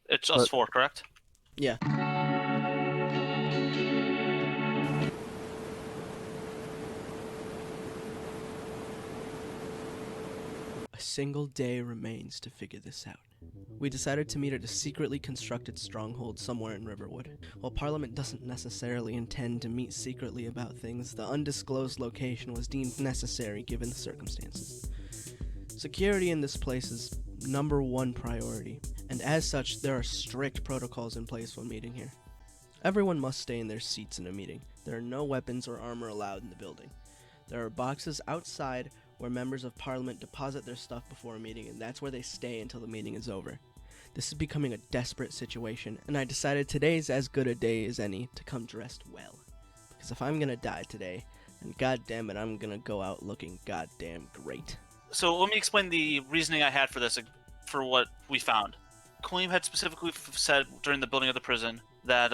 It's us four, correct? Yeah. A single day remains to figure this out. We decided to meet at a secretly constructed stronghold somewhere in Riverwood. While Parliament doesn't necessarily intend to meet secretly about things, the undisclosed location was deemed necessary given the circumstances. Security in this place is number one priority, and as such, there are strict protocols in place when meeting here. Everyone must stay in their seats in a meeting. There are no weapons or armor allowed in the building. There are boxes outside where members of Parliament deposit their stuff before a meeting, and that's where they stay until the meeting is over. This is becoming a desperate situation, and I decided today's as good a day as any to come dressed well. Because if I'm gonna die today, then goddamn it, I'm gonna go out looking goddamn great. So let me explain the reasoning I had for this, for what we found. Queen had specifically said during the building of the prison that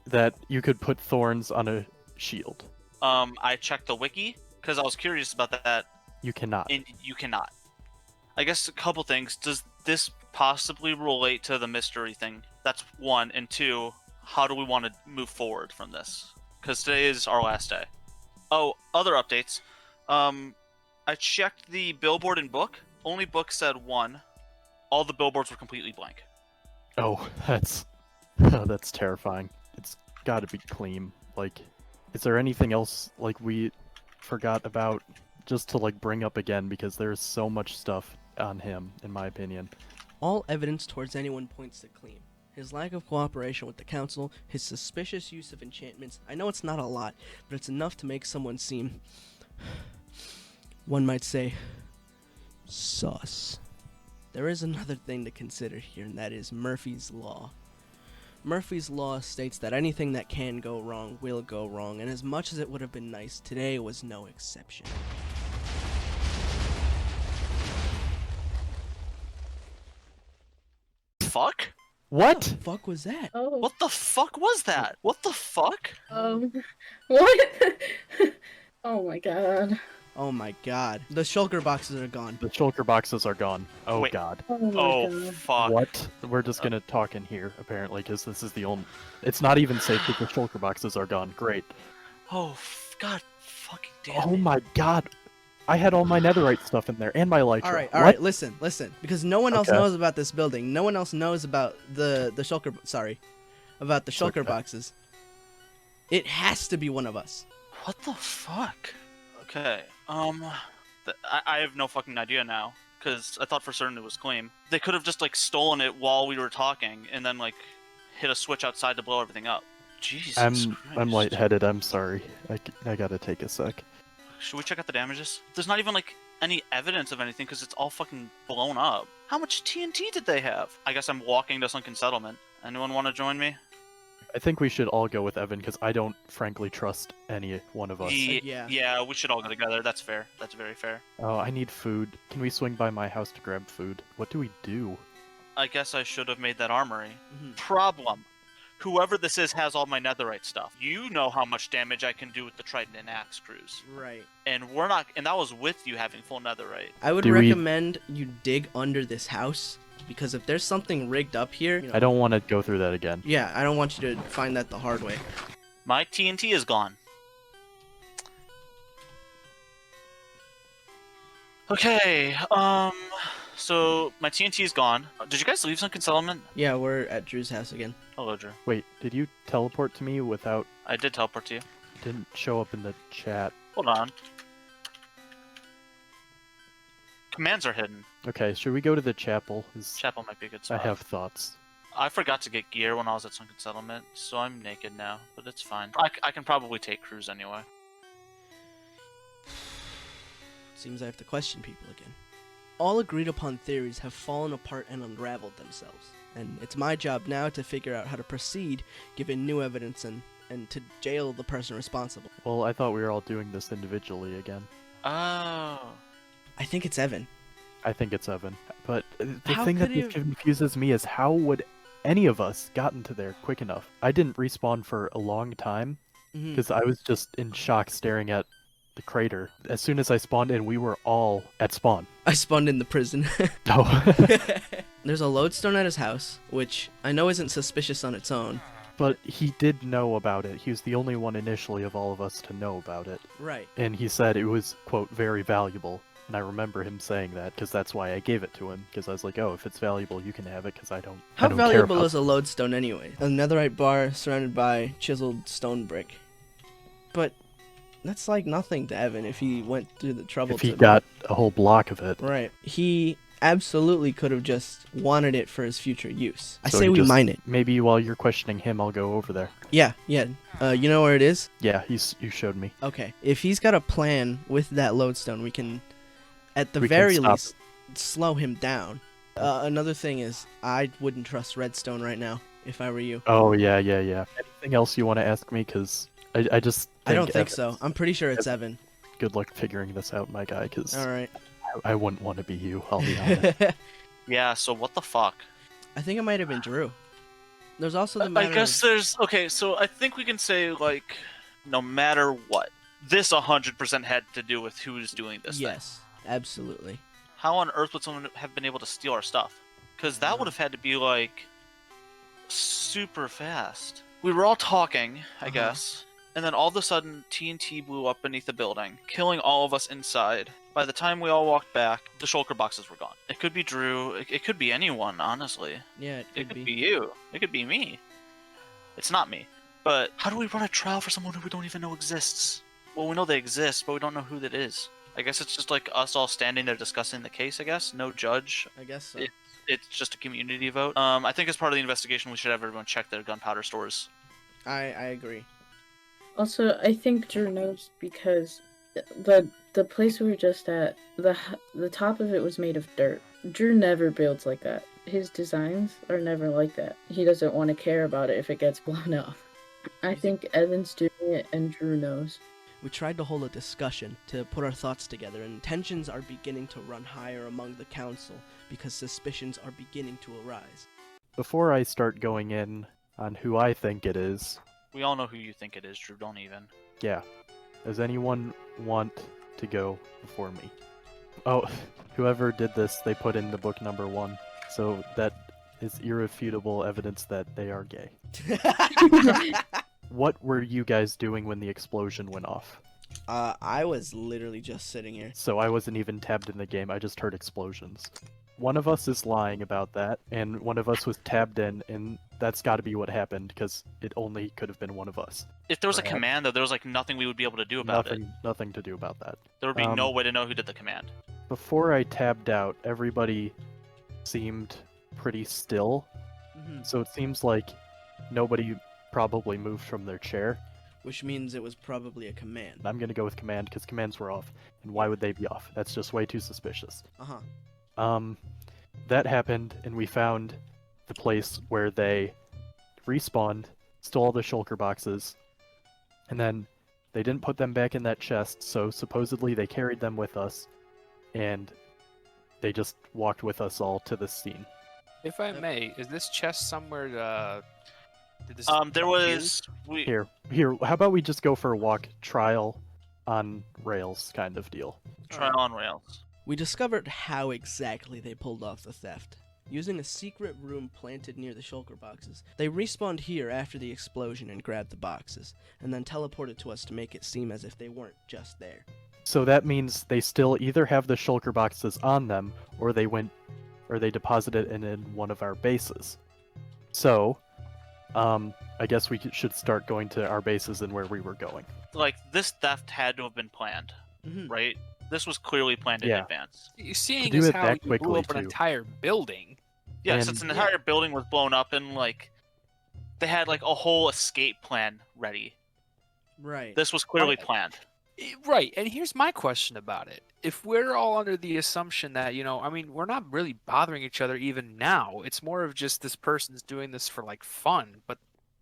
That you could put thorns on a shield. I checked the wiki because I was curious about that, You cannot. and you cannot. I guess a couple things. Does this possibly relate to the mystery thing? That's one, and two, how do we want to move forward from this? Because today is our last day. Oh, other updates. I checked the billboard and book. Only book said 1. All the billboards were completely blank. Oh, that's terrifying. It's got to be clean. Like, is there anything else like we forgot about just to like bring up again, because there's so much stuff on him, in my opinion. All evidence towards anyone points to Clean. His lack of cooperation with the council, his suspicious use of enchantments. I know it's not a lot, but it's enough to make someone seem, one might say, sus. There is another thing to consider here, and that is Murphy's Law. Murphy's Law states that anything that can go wrong will go wrong, and as much as it would have been nice, today was no exception. Fuck? What What? the fuck was that? Oh. What the fuck was that? What the fuck? What? Oh my god. Oh my god. The shulker boxes are gone. The shulker boxes are gone. Oh Wait. god. Oh my Oh, god. fuck. What? We're just gonna talk in here, apparently, because this is the only... It's not even safe that the shulker boxes are gone. Great. Oh, god fucking damn Oh it. my god. I had all my netherite stuff in there, and my elytra. Alright, listen, because no one else Okay. knows about this building. No one else knows about the shulker, about the shulker Okay. boxes. It has to be one of us. What the fuck? Okay, I have no fucking idea now, because I thought for certain it was Claim. They could have just, like, stolen it while we were talking, and then, like, hit a switch outside to blow everything up. Jesus I'm Christ. lightheaded, I'm sorry. I gotta take a sec. Should we check out the damages? There's not even, like, any evidence of anything, because it's all fucking blown up. How much TNT did they have? I guess I'm walking to Sunken Settlement. Anyone want to join me? I think we should all go with Evan, because I don't frankly trust any one of us. Yeah. Yeah, we should all go together. That's fair. That's very fair. Oh, I need food. Can we swing by my house to grab food? What do we do? I guess I should have made that armory. Mhm. Problem. Whoever this is has all my netherite stuff. You know how much damage I can do with the Trident and Axe crews. Right. And we're not, and that was with you having full netherite. I would Do we- recommend you dig under this house, because if there's something rigged up here, you know, I don't want to go through that again. yeah, I don't want you to find that the hard way. My TNT is gone. Okay, so my TNT is gone. Did you guys leave Sunken Settlement? Yeah, we're at Drew's house again. Hello, Drew. Wait, did you teleport to me without... I did teleport to you. Didn't show up in the chat. Hold on. Commands are hidden. Okay, should we go to the chapel? 'Cause Chapel might be a good I spot. have thoughts. I forgot to get gear when I was at Sunken Settlement, so I'm naked now, but it's fine. I can probably take crews anyway. Seems I have to question people again. All agreed upon theories have fallen apart and unraveled themselves, and it's my job now to figure out how to proceed given new evidence and to jail the person responsible. Well, I thought we were all doing this individually again. Oh. I think it's Evan. I think it's Evan. But the How thing that could he have- confuses me is how would any of us gotten to there quick enough? I didn't respawn for a long time, Mhm. because I was just in shock staring at the crater. As soon as I spawned in, we were all at spawn. I spawned in the prison. No. There's a lodestone at his house, which I know isn't suspicious on its own. But he did know about it. He was the only one initially of all of us to know about it. Right. And he said it was, quote, very valuable. And I remember him saying that, because that's why I gave it to him. Because I was like, oh, if it's valuable, you can have it, because I don't How care valuable about is a lodestone anyway? A netherite bar surrounded by chiseled stone brick. But that's like nothing to Evan if he went through the trouble if he to... got a whole block of it. Right. He absolutely could have just wanted it for his future use. I So say he we just- mine it. Maybe while you're questioning him, I'll go over there. Yeah. You know where it is? Yeah, you showed me. Okay. If he's got a plan with that lodestone, we can, at the We can very stop least, slow him down. Another thing is, I wouldn't trust redstone right now if I were you. Oh, yeah. Anything else you want to ask me? Because I just I don't think Evan's so. I'm pretty sure it's Evan. Good luck figuring this out, my guy, because All right. I wouldn't want to be you, I'll be honest. Yeah, so what the fuck? I think it might have been Drew. There's also the I matter guess of... there's okay. So I think we can say like, no matter what, this 100% had to do with who's doing this. thing. Yes, absolutely. How on earth would someone have been able to steal our stuff? Because that would have had to be like super fast. We were all talking, I guess, and then all of a sudden TNT blew up beneath the building, killing all of us inside. By the time we all walked back, the shulker boxes were gone. It could be Drew. It could be anyone, honestly. Yeah, It could be you. It could be me. It's not me. But how do we run a trial for someone who we don't even know exists? Well, we know they exist, but we don't know who that is. I guess it's just like us all standing there discussing the case, I guess. No judge. I guess so. It's just a community vote. I think as part of the investigation, we should have everyone check their gunpowder stores. I agree. Also, I think Drew knows because the place we were just at, the top of it was made of dirt. Drew never builds like that. His designs are never like that. He doesn't want to care about it if it gets blown up. I think Evan's doing it and Drew knows. We tried to hold a discussion to put our thoughts together, and tensions are beginning to run higher among the council because suspicions are beginning to arise. Before I start going in on who I think it is, We all know who you think it is, Drew. Don't even. yeah, does anyone want to go before me? Oh, whoever did this, they put in the book number 1, so that is irrefutable evidence that they are gay. What were you guys doing when the explosion went off? I was literally just sitting here. So I wasn't even tabbed in the game, I just heard explosions. One of us is lying about that, and one of us was tabbed in, and that's got to be what happened, because it only could have been one of us. If there was a Perhaps. command, though, there was like nothing we would be able to do about it. Nothing to do about that. There would be no way to know who did the command. Before I tabbed out, everybody seemed pretty still, so it seems like nobody probably moved from their chair. Which means it was probably a command. I'm gonna go with command, because commands were off, and why would they be off? That's just way too suspicious. That happened, and we found the place where they respawned, stole all the shulker boxes, and then they didn't put them back in that chest, so supposedly they carried them with us, and they just walked with us all to the scene. If I may, is this chest somewhere did this There was Here, how about we just go for a walk, trial on rails kind of deal? trial on rails. We discovered how exactly they pulled off the theft. Using a secret room planted near the shulker boxes, they respawned here after the explosion and grabbed the boxes, and then teleported to us to make it seem as if they weren't just there. So that means they still either have the shulker boxes on them, or they deposited it in one of our bases. So, I guess we should start going to our bases and where we were going. Like, this theft had to have been planned, right? This was clearly planned in Yeah. advance. Seeing do as it how that you blew quickly, up an too. entire building. Yeah, And- since an entire building was blown up and, like, they had, like, a whole escape plan ready. Right. This was clearly planned. Right, and here's my question about it. If we're all under the assumption that, I mean, we're not really bothering each other even now. It's more of just this person's doing this for, like, fun. But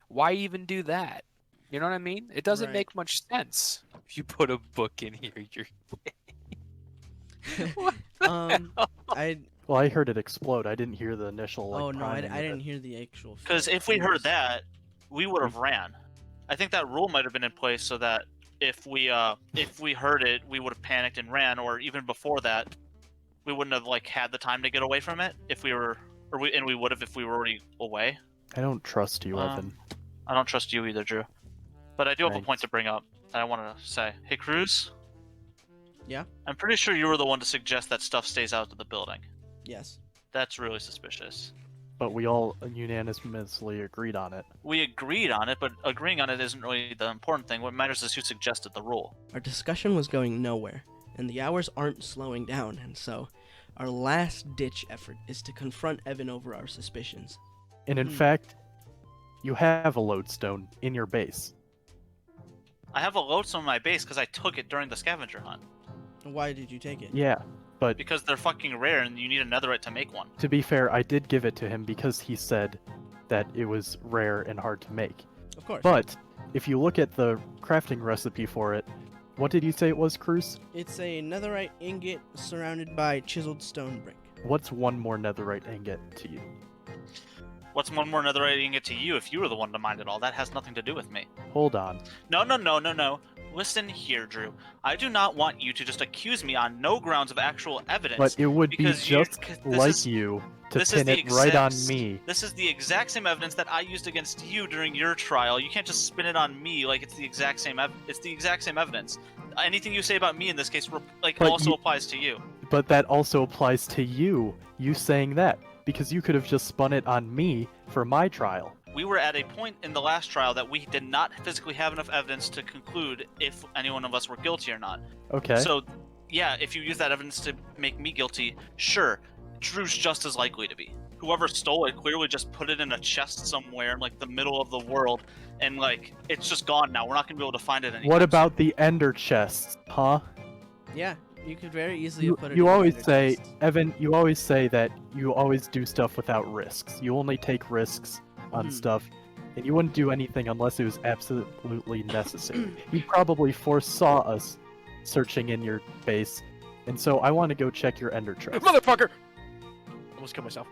why even do that? You know what I mean? It doesn't Right. make much sense. If you put a book in here, you're... What the hell? Well, I heard it explode. I didn't hear the initial, like, Oh no, I priming of didn't it. hear the actual. Because if we heard that, we would have ran. I think that rule might have been in place so that if we heard it, we would have panicked and ran, or even before that, we wouldn't have like had the time to get away from it if we were, and we would have if we were already away. I don't trust you, Evan. I don't trust you either, Drew. But I do have a Thanks. point to bring up that I want to say. Hey, Cruz. Yeah? I'm pretty sure you were the one to suggest that stuff stays out of the building. Yes. That's really suspicious. But we all unanimously agreed on it. We agreed on it, but agreeing on it isn't really the important thing. What matters is who suggested the rule. Our discussion was going nowhere, and the hours aren't slowing down, and so our last-ditch effort is to confront Evan over our suspicions. And in fact, you have a lodestone in your base. I have a lodestone on my base because I took it during the scavenger hunt. Why did you take it? Yeah, but Because they're fucking rare and you need a netherite to make one. to be fair, I did give it to him because he said that it was rare and hard to make. Of course. But if you look at the crafting recipe for it, what did you say it was, Cruz? It's a netherite ingot surrounded by chiseled stone brick. What's one more netherite ingot to you? What's one more netherite ingot to you if you were the one to mine it all? That has nothing to do with me. Hold on. No. Listen here, Drew. I do not want you to just accuse me on no grounds of actual evidence. But it would be because you- just this like is- you to this is pin the it right on exact- me. This is the exact same evidence that I used against you during your trial. You can't just spin it on me like it's the exact same. It's the exact same evidence. Anything you say about me in this case, But also you- applies to you. But that also applies to you saying that, because you could have just spun it on me for my trial. We were at a point in the last trial that we did not physically have enough evidence to conclude if any one of us were guilty or not. Okay. So, yeah, if you use that evidence to make me guilty, sure, Drew's just as likely to be. Whoever stole it clearly just put it in a chest somewhere in like the middle of the world, and like it's just gone now. We're not gonna be able to find it anymore. What about the ender chests, huh? Yeah, you could very easily You, put it you in always the say, chests. Evan, you always say that you always do stuff without risks. You only take risks on Mhm. stuff, and you wouldn't do anything unless it was absolutely necessary. You probably foresaw us searching in your base, and so I want to go check your ender trap. Motherfucker! Almost killed myself.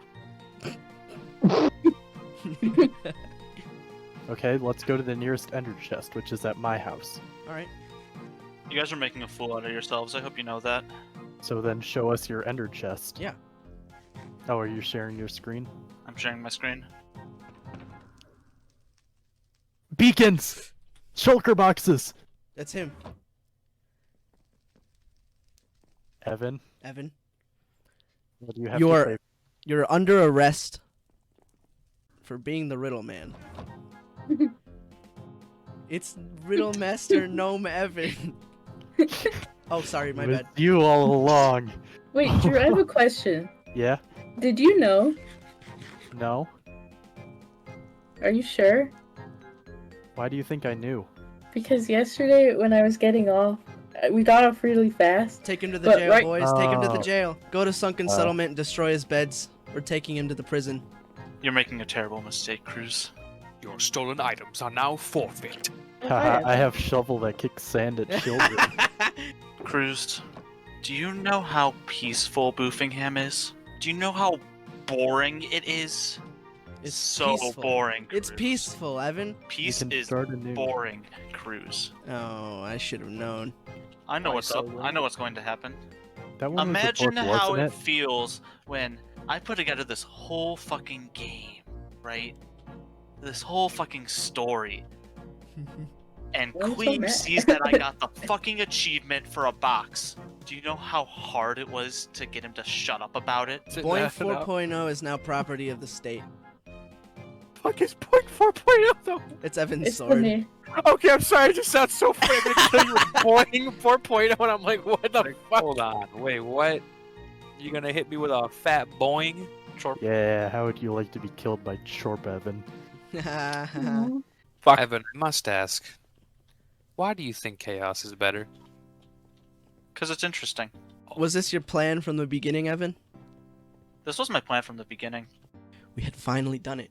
Okay, let's go to the nearest ender chest, which is at my house. Alright. You guys are making a fool out of yourselves. I hope you know that. So then show us your ender chest. Yeah. Oh, are you sharing your screen? I'm sharing my screen. Beacons! Shulker boxes! That's him, Evan, Evan. what do you have You're- to say? You're under arrest for being the riddle man. It's Riddle Master Gnome Evan. Oh, sorry, my It was bad. you all along. Wait, Drew, I have a question. Yeah? Did you know? No? Are you sure? Why do you think I knew? Because yesterday when I was getting off, we got off really fast. Take him to the But jail, right- boys. Take him to the Oh. jail. Go to Sunken Settlement and destroy his beds. We're taking him to the prison. You're making a terrible mistake, Cruz. Your stolen items are now forfeit. Haha, I have shovel that kicks sand at children. Cruz, do you know how peaceful Boofingham is? Do you know how boring it is? It's so peaceful. boring. It's Cruz. peaceful, Evan. Peace You can is start anew. boring, Cruz. Oh, I should have known. I know Why what's so up. I know what's going to happen. That one Imagine was the book, how wasn't it feels when I put together this whole fucking game, right? This whole fucking story. And Why are you so Clem mad? sees that I got the fucking achievement for a box. Do you know how hard it was to get him to shut up about it? Sit Boing laughing out. 4.0 is now property of the state. Fuck is point 4.0 though? It's Evan's It's sword. funny. Okay, I'm sorry. It just sounds so funny. I'm gonna kill you with boing 4.0, and I'm like, what the fuck? Hold on. Wait, what? You gonna hit me with a fat boing? Sure. Yeah, how would you like to be killed by Chorp Evan? Fuck. Evan, I must ask. Why do you think chaos is better? Because it's interesting. Was this your plan from the beginning, Evan? This was my plan from the beginning. We had finally done it.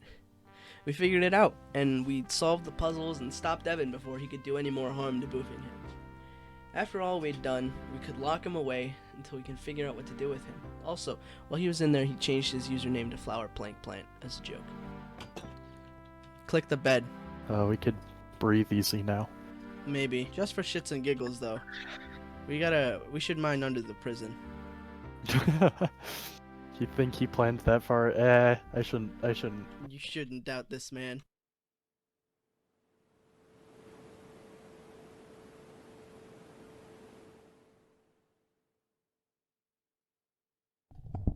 We figured it out, and we solved the puzzles and stopped Evan before he could do any more harm to Boofing him. After all we'd done, we could lock him away until we can figure out what to do with him. Also, while he was in there, he changed his username to Flower Plank Plant as a joke. Click the bed. We could breathe easy now. Maybe. Just for shits and giggles, though. We should mine under the prison. You think he planned that far? I shouldn't. You shouldn't doubt this man.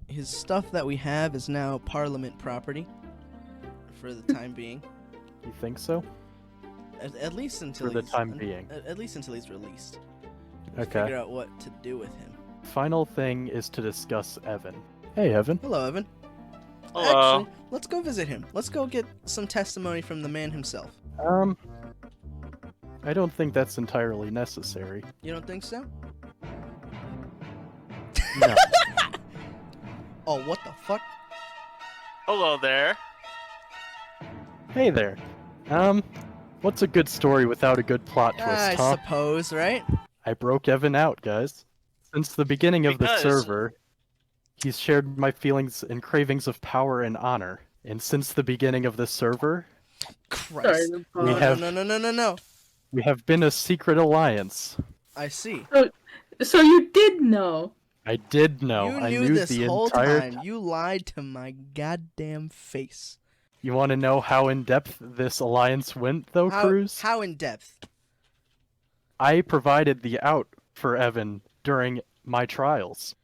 His stuff that we have is now Parliament property. For the time being. You think so? At least until For the time being. At least until he's released. We'll Okay. Figure out what to do with him. Final thing is to discuss Evan. Hey, Evan. Hello, Evan. Hello. Actually, let's go visit him. Let's go get some testimony from the man himself. I don't think that's entirely necessary. You don't think so? No. Oh, what the fuck? Hello there. Hey there. What's a good story without a good plot twist, I huh? suppose, right? I broke Evan out, guys. Since the beginning of the Because- server, he's shared my feelings and cravings of power and honor. And since the beginning of the server, Christ. Sorry, the We No, pause. have- no. we have been a secret alliance. I see. So you did know. I did know. You I knew knew this the whole entire time. You lied to my goddamn face. You want to know how in depth this alliance went, though, Cruz? How in depth? I provided the out for Evan during my trials.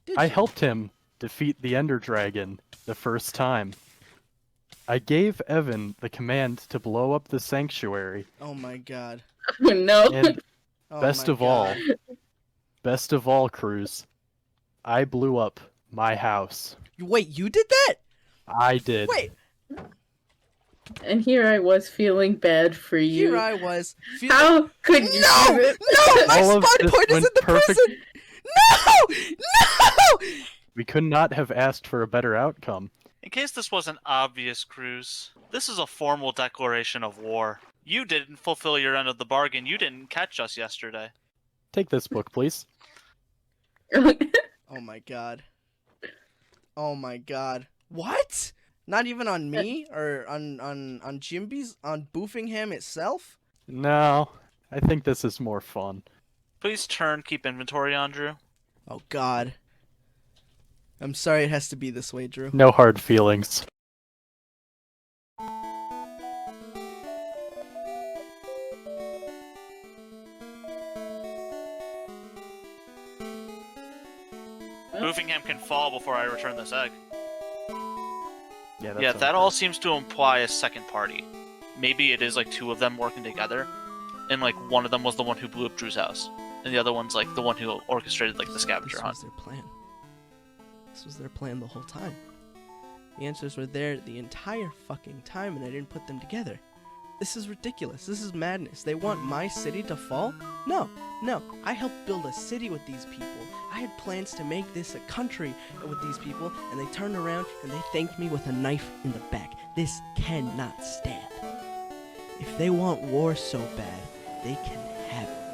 Did I you? helped him defeat the Ender Dragon the first time. I gave Evan the command to blow up the sanctuary, Oh my god. No. and Oh best my of all, God. Cruz, I blew up my house. Wait, you did that? I did. Wait, And here I was feeling bad for you. here I was. Feeling... How could you No! do it? No! My All of spawn this point is went in the perfect. prison! No! No! We could not have asked for a better outcome. In case this wasn't obvious, Cruz, this is a formal declaration of war. You didn't fulfill your end of the bargain. You didn't catch us yesterday. Take this book, please. Oh my god. Oh my god. What? Not even on me? Or on Jimby's? On Boofingham itself? No, I think this is more fun. Please keep inventory on, Drew. Oh god. I'm sorry it has to be this way, Drew. No hard feelings. Boofingham can fall before I return this egg. Yeah, Yeah, that all seems to imply a second party. Maybe it is like two of them working together, and like one of them was the one who blew up Drew's house, and the other one's like the one who orchestrated like the scavenger This hunt. was their plan. This was their plan the whole time. The answers were there the entire fucking time, and I didn't put them together. This is ridiculous. This is madness. They want my city to fall? No. I helped build a city with these people. I had plans to make this a country with these people, and they turned around and they thanked me with a knife in the back. This cannot stand. If they want war so bad, they can have it.